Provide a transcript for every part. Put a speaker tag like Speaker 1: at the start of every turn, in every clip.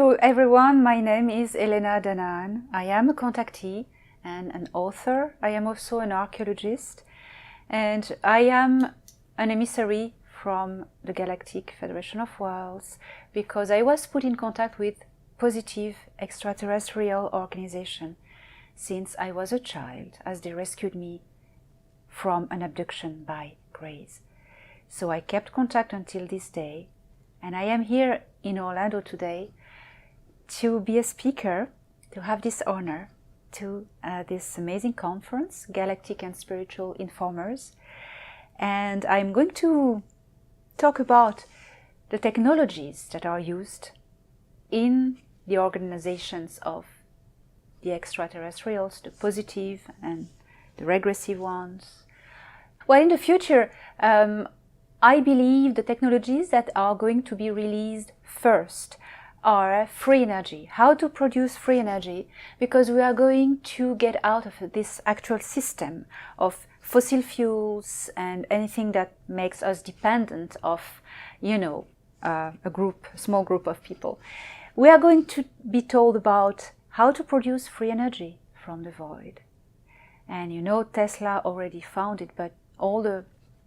Speaker 1: Hello everyone, my name is Elena Danaan. I am a contactee and an author. I am also an archeologist, and I am an emissary from the Galactic Federation of Worlds because I was put in contact with positive extraterrestrial organization since I was a child, as they rescued me from an abduction by Greys. So I kept contact until this day, and I am here in Orlando today to be a speaker, to have this honor to this amazing conference, Galactic and Spiritual Informers. And I'm going to talk about the technologies that are used in the organizations of the extraterrestrials, the positive and the regressive ones. Well, in the future, I believe the technologies that are going to be released first are free energy. How to produce free energy, because we are going to get out of this actual system of fossil fuels and anything that makes us dependent of, a small group of people. We are going to be told about how to produce free energy from the void. And Tesla already found it, but all the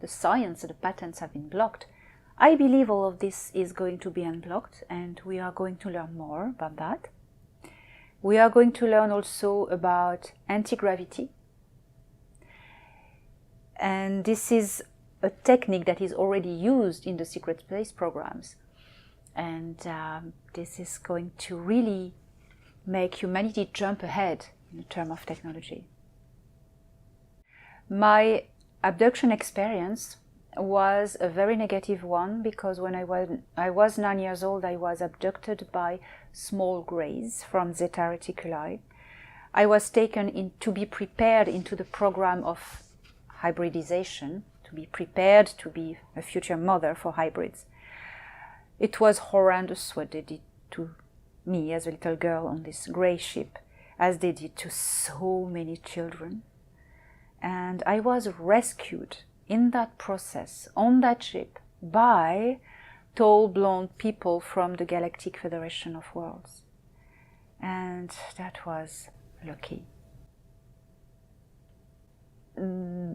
Speaker 1: science, the patents have been blocked. I believe all of this is going to be unblocked, and we are going to learn more about that. We are going to learn also about anti-gravity. And this is a technique that is already used in the secret space programs. And this is going to really make humanity jump ahead in terms of technology. My abduction experience was a very negative one, because when I was 9 years old, I was abducted by small Greys from Zeta Reticuli. I was taken in to be prepared into the program of hybridization, to be prepared to be a future mother for hybrids. It was horrendous what they did to me as a little girl on this Grey ship, as they did to so many children. And I was rescued in that process, on that ship, by tall blonde people from the Galactic Federation of Worlds. And that was lucky.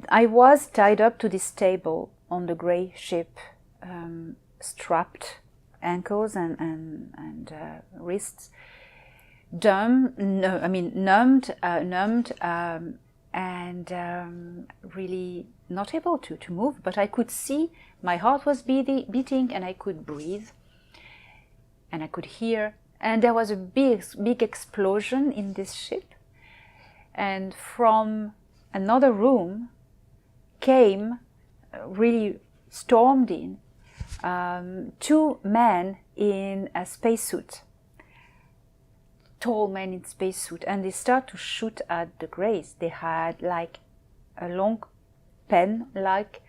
Speaker 1: I was tied up to this table on the Grey ship, strapped ankles and wrists, numbed, and really not able to move, but I could see my heart was beating, and I could breathe, and I could hear, and there was a big explosion in this ship, and from another room came, really stormed in, two men in a spacesuit, tall men in spacesuit, and they start to shoot at the Greys. They had like a long pen-like,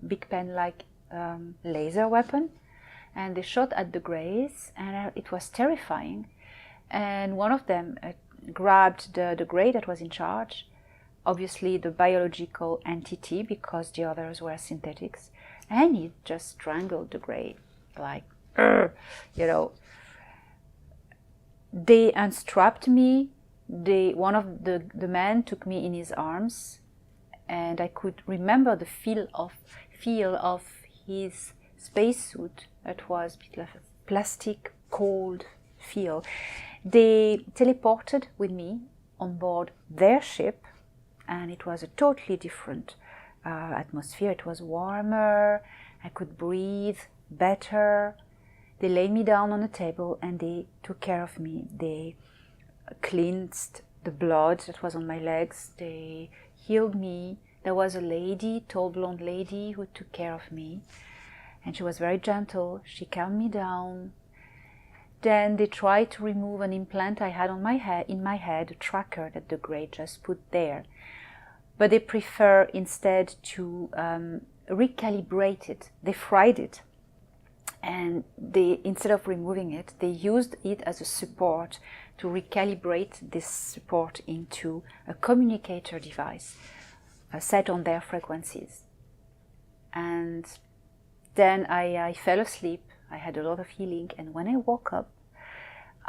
Speaker 1: big pen-like laser weapon, and they shot at the Greys, and it was terrifying. And one of them grabbed the Grey that was in charge, obviously the biological entity, because the others were synthetics, and he just strangled the Grey, like, They unstrapped me. One of the men took me in his arms, and I could remember the feel of his spacesuit. It was a bit like a plastic, cold feel. They teleported with me on board their ship, and it was a totally different atmosphere. It was warmer. I could breathe better. They laid me down on a table and they took care of me. They cleansed the blood that was on my legs. They healed me. There was a lady, tall blonde lady, who took care of me. And she was very gentle. She calmed me down. Then they tried to remove an implant I had on in my head, a tracker that the Grey just put there. But they prefer instead to recalibrate it. They fried it. And instead of removing it, they used it as a support to recalibrate this support into a communicator device set on their frequencies. And then I fell asleep. I had a lot of healing, and when I woke up,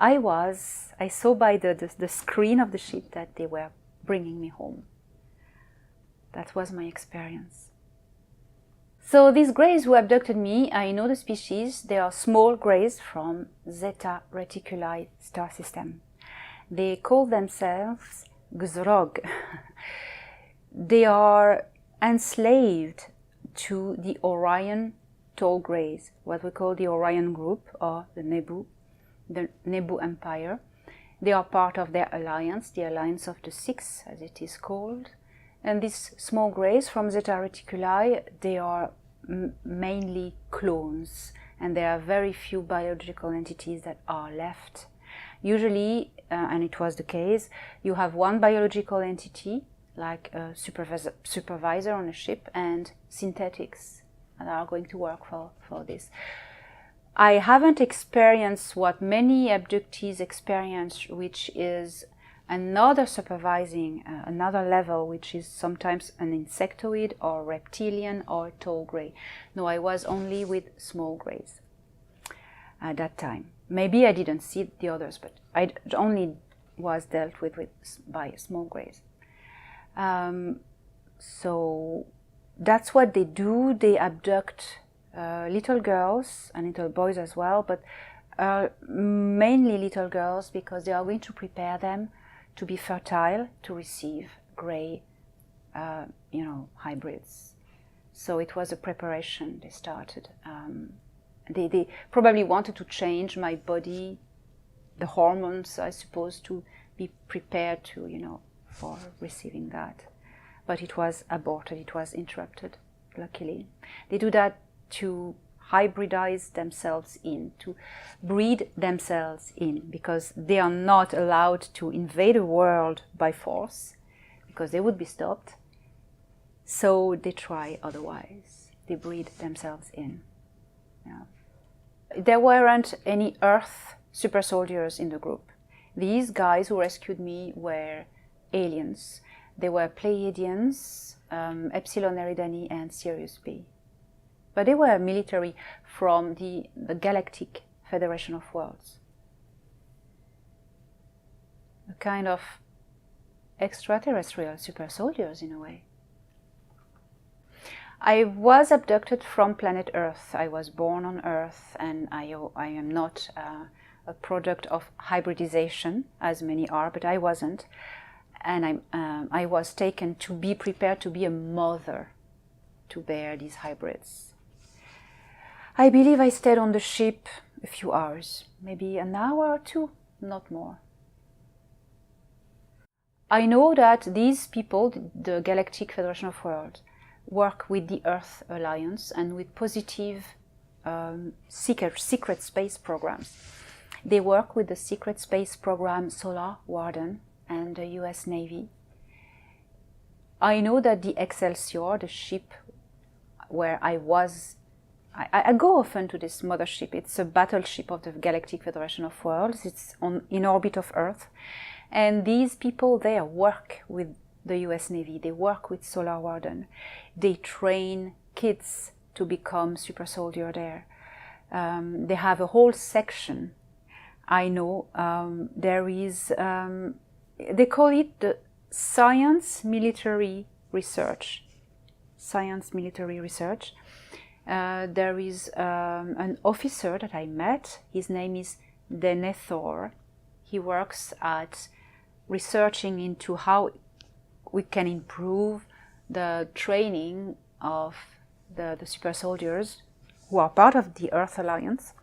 Speaker 1: I saw by the screen of the ship that they were bringing me home. That was my experience. So these greys who abducted me, I know the species. They are small greys from Zeta Reticuli star system. They call themselves Gzrog. They are enslaved to the Orion tall greys, what we call the Orion group or the Nebu Empire. They are part of their alliance, the Alliance of the Six, as it is called. And these small greys from Zeta Reticuli, they are mainly clones, and there are very few biological entities that are left. Usually, and it was the case, you have one biological entity, like a supervisor on a ship, and synthetics that are going to work for this. I haven't experienced what many abductees experience, which is another supervising, another level, which is sometimes an insectoid or reptilian or tall grey. No, I was only with small greys at that time. Maybe I didn't see the others, but I only was dealt with by small greys. So that's what they do. They abduct little girls and little boys as well, but mainly little girls, because they are going to prepare them to be fertile, to receive grey, hybrids. So it was a preparation they started. They probably wanted to change my body, the hormones, I suppose, to be prepared to, for receiving that. But it was aborted, it was interrupted, luckily. They do that to hybridize themselves in, to breed themselves in, because they are not allowed to invade a world by force, because they would be stopped. So they try otherwise. They breed themselves in. Yeah. There weren't any Earth super soldiers in the group. These guys who rescued me were aliens. They were Pleiadians, Epsilon Eridani and Sirius B. But they were military from the Galactic Federation of Worlds. A kind of extraterrestrial super soldiers in a way. I was abducted from planet Earth. I was born on Earth, and I am not a product of hybridization, as many are, but I wasn't. And I was taken to be prepared to be a mother to bear these hybrids. I believe I stayed on the ship a few hours, maybe an hour or two, not more. I know that these people, the Galactic Federation of Worlds, work with the Earth Alliance and with positive secret space programs. They work with the secret space program Solar Warden and the US Navy. I know that the Excelsior, the ship where I was, I go often to this mothership. It's a battleship of the Galactic Federation of Worlds. It's in orbit of Earth. And these people there work with the US Navy. They work with Solar Warden. They train kids to become super soldier there. They have a whole section. I know there is, they call it the Science Military Research. Science Military Research. There is an officer that I met. His name is Denethor. He works at researching into how we can improve the training of the super soldiers who are part of the Earth Alliance.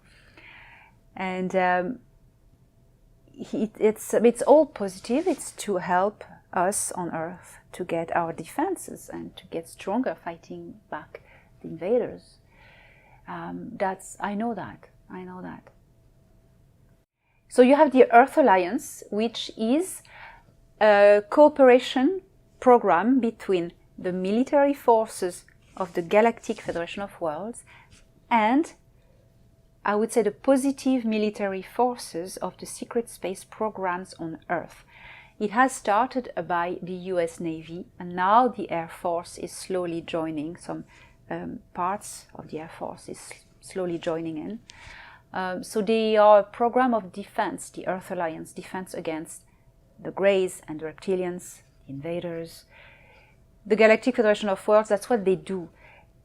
Speaker 1: And it's all positive. It's to help us on Earth to get our defenses and to get stronger fighting back the invaders. I know that. So you have the Earth Alliance, which is a cooperation program between the military forces of the Galactic Federation of Worlds and, I would say, the positive military forces of the secret space programs on Earth. It has started by the US Navy, and now the Air Force is slowly joining. Some parts of the Air Force is slowly joining in. So they are a program of defense, the Earth Alliance, defense against the Greys and the reptilians, the invaders. The Galactic Federation of Worlds, that's what they do.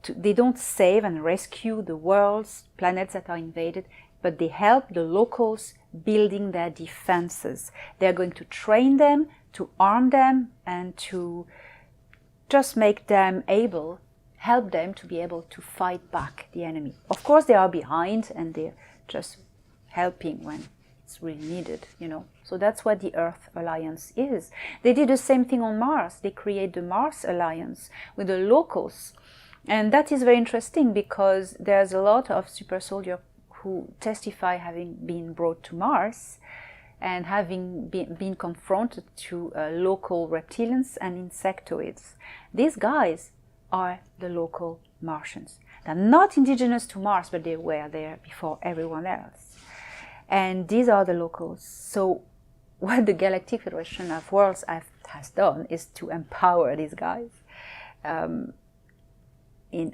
Speaker 1: They don't save and rescue the worlds, planets that are invaded, but they help the locals building their defenses. They're going to train them, to arm them, and to just make them able, help them to be able to fight back the enemy. Of course, they are behind and they're just helping when it's really needed, you know. So that's what the Earth Alliance is. They did the same thing on Mars. They created the Mars Alliance with the locals. And that is very interesting because there's a lot of super soldiers who testify having been brought to Mars and having been confronted to local reptilians and insectoids. These guys are the local Martians. They're not indigenous to Mars, but they were there before everyone else. And these are the locals. So what the Galactic Federation of Worlds has done is to empower these guys.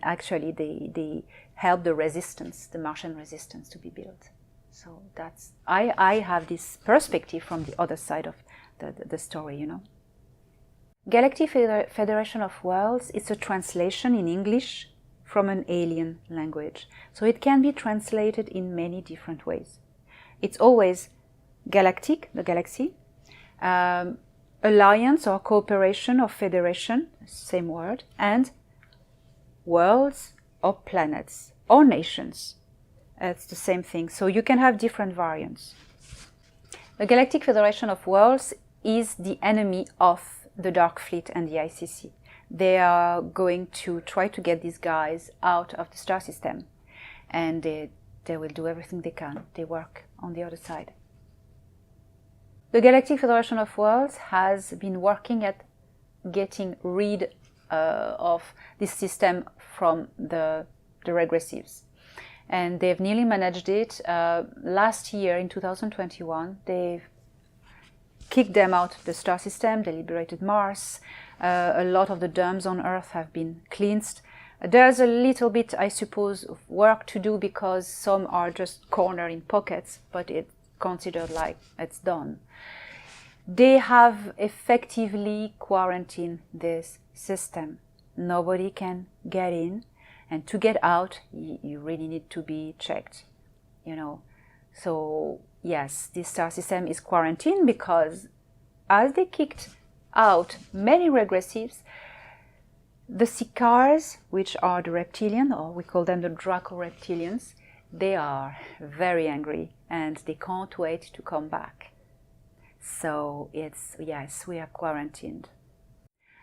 Speaker 1: Actually, they help the resistance, the Martian resistance, to be built. So that's I have this perspective from the other side of the story, you know. Galactic Federation of Worlds is a translation in English from an alien language. So it can be translated in many different ways. It's always galactic, the galaxy, alliance or cooperation or federation, same word, and worlds or planets or nations. It's the same thing. So you can have different variants. The Galactic Federation of Worlds is the enemy of the Dark Fleet and the ICC. They are going to try to get these guys out of the star system, and they will do everything they can. They work on the other side. The Galactic Federation of Worlds has been working at getting rid of this system from the regressives. And they've nearly managed it. Last year, in 2021, they've kicked them out of the star system. They liberated Mars. A lot of the dumps on Earth have been cleansed. There's a little bit, I suppose, of work to do because some are just cornered in pockets, but it's considered like it's done. They have effectively quarantined this system. Nobody can get in. And to get out, you really need to be checked, you know. So yes, this star system is quarantined because as they kicked out many regressives, the Sicars, which are the reptilian, or we call them the Draco reptilians, they are very angry and they can't wait to come back. So it's, yes, we are quarantined.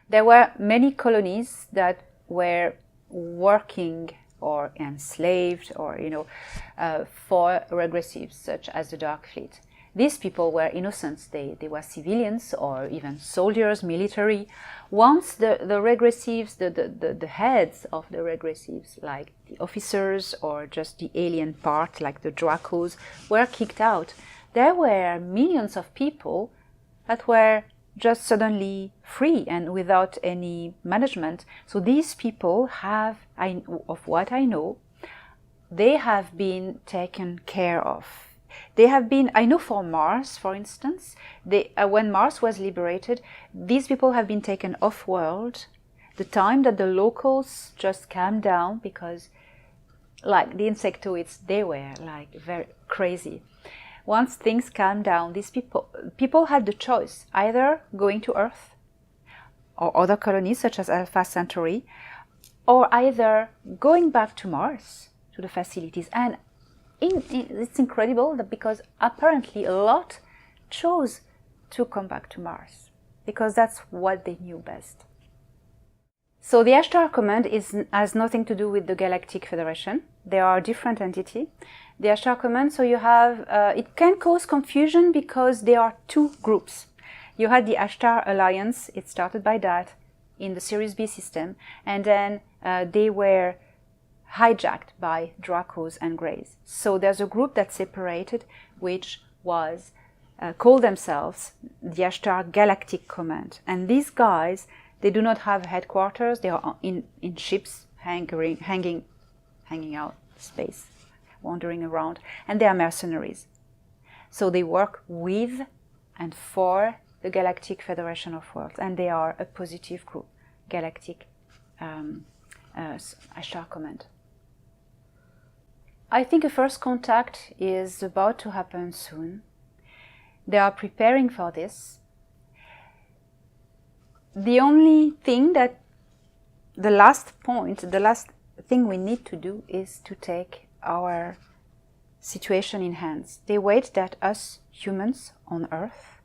Speaker 1: There were many colonies that were working or enslaved or, you know, for regressives such as the Dark Fleet. These people were innocents. They were civilians or even soldiers, military. Once the regressives, the heads of the regressives, like the officers or just the alien part, like the Dracos, were kicked out, there were millions of people that were just suddenly free and without any management. So these people have, of what I know, they have been taken care of. They have been, I know for Mars, for instance, when Mars was liberated, these people have been taken off-world. The time that the locals just calmed down because, like the insectoids, they were like very crazy. Once things calmed down, these people had the choice, either going to Earth or other colonies such as Alpha Centauri, or either going back to Mars, to the facilities. And it's incredible that because apparently a lot chose to come back to Mars because that's what they knew best. So the Ashtar Command has nothing to do with the Galactic Federation. They are a different entity. The Ashtar Command, so you have, it can cause confusion because there are two groups. You had the Ashtar Alliance, it started by that, in the Series B system, and then they were hijacked by Dracos and Greys. So there's a group that separated, which was, called themselves the Ashtar Galactic Command. And these guys, they do not have headquarters, they are in ships hanging out space. wandering around, and they are mercenaries. So they work with and for the Galactic Federation of Worlds, and they are a positive group, Galactic Ashtar Command. I think a first contact is about to happen soon. They are preparing for this. The only thing that, the last thing we need to do is to take our situation in hands. They wait that us humans on Earth,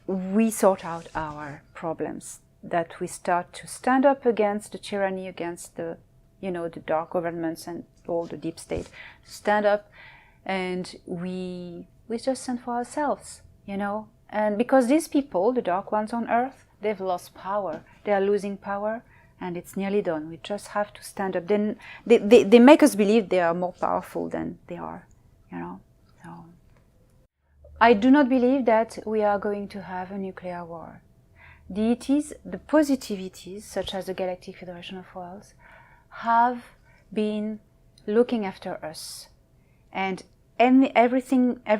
Speaker 1: we sort out our problems, that we start to stand up against the tyranny, against the dark governments and all the deep state. Stand up, and we just stand for ourselves, And because these people, the dark ones on Earth, they've lost power. They are losing power, and it's nearly done. We just have to stand up. Then they make us believe they are more powerful than they are, So I do not believe that we are going to have a nuclear war. The positivities, such as the Galactic Federation of Worlds, have been looking after us, and every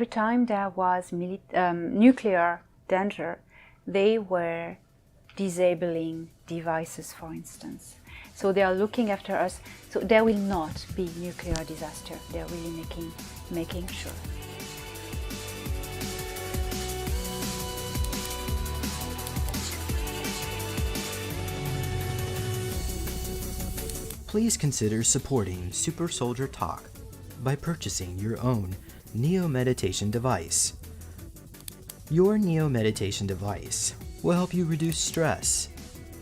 Speaker 1: time there was nuclear danger, they were disabling devices, for instance. So they are looking after us. So there will not be nuclear disaster. They are really making sure.
Speaker 2: Please consider supporting Super Soldier Talk by purchasing your own Neo Meditation device. Your Neo Meditation device will help you reduce stress,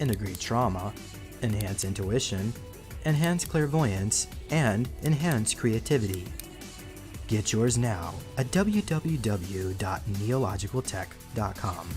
Speaker 2: integrate trauma, enhance intuition, enhance clairvoyance, and enhance creativity. Get yours now at www.neologicaltech.com.